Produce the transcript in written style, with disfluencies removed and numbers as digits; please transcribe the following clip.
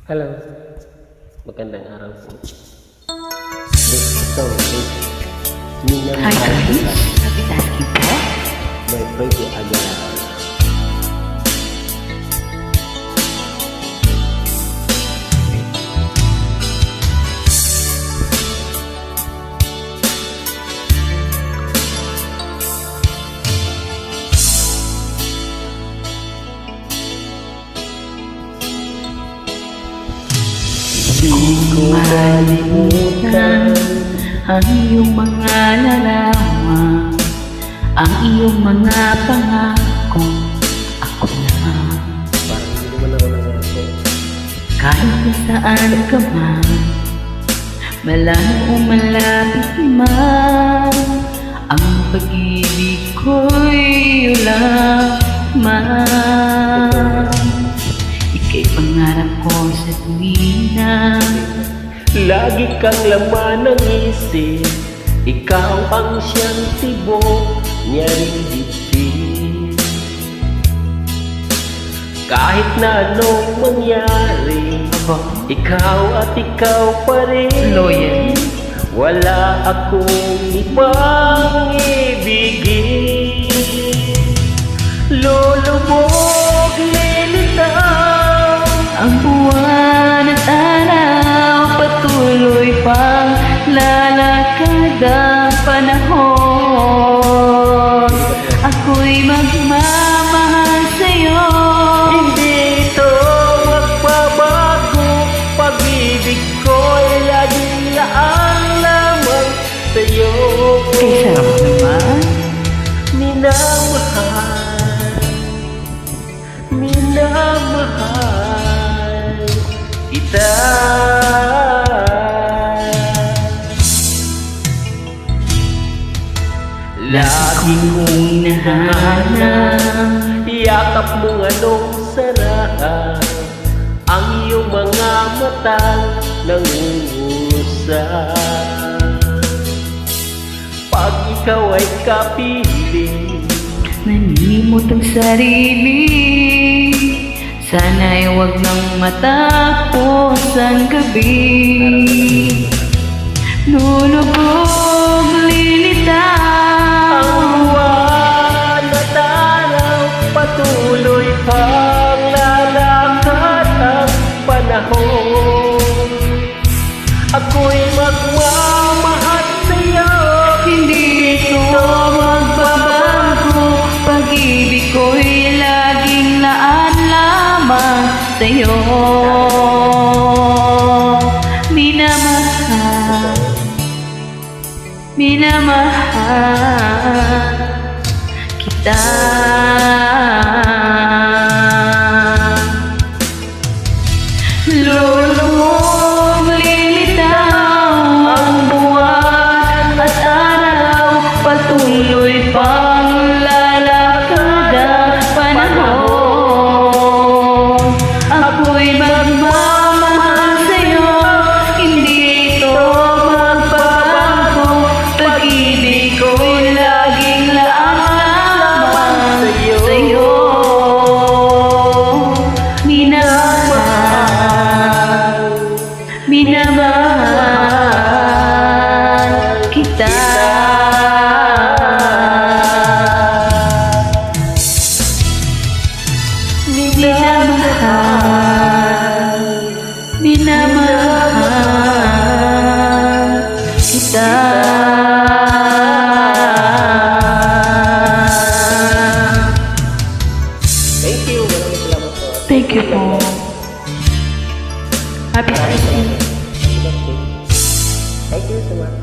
Hello, magandang araw po. Next song is Hi Minamahal guys, Kita happy po. by Freddie Aguilar. Di ko malimutan Ang iyong mga larawan, ang iyong mga pangako. Ako lang, parang hindi naman ako nangako. kahit na saan ka man, malayo o malapit man, ang pag-ibig ko'y lamang. Ika'y pangarap ko sa tuwina. Lagi kang laman ng isip, ikaw ang siyang tibok niya rin dibdib. Kahit na anong mangyari, ikaw at ikaw pa rin. Loyal. Wala akong ibang ibigin. Lulubog, lilitaw Ang buwan at araw, patuloy pang lalakad ang panahon. Ako'y magmamahal sa'yo. Hindi ito magbabago. Pag-ibig ko'y laging laan lamang sa'yo. Ay, sarap naman. Minamahal, minamahal kita. Lagi kong hinahanap Yakap mong anong sarap, ang iyong mga matang nangungusap. Pag ikaw ay kapiling, Nalimot ang sarili. Sana'y huwag nang matapos ang gabi. Lulubog, lilitaw ang buwan at araw, patuloy pang lalakad ang panahon. Ako'y magmamahal sa'yo. Hindi ito magbabago. Pag-ibig ko'y laging laan lamang sa'yo. Minamahal, minamahal kita. Lulubog, lilitaw ang buwan at araw, patuloy pang lalakad ang panahon. Ako'y magmamahal sa'yo, hindi ito magbabago. Pag-ibig ko'y laging laan lamang sa'yo. Minamahal kita. Minamahal, minamahal kita. Thank you. Maraming salamat po. Thank you po. Happy Christmas. Thank you so much.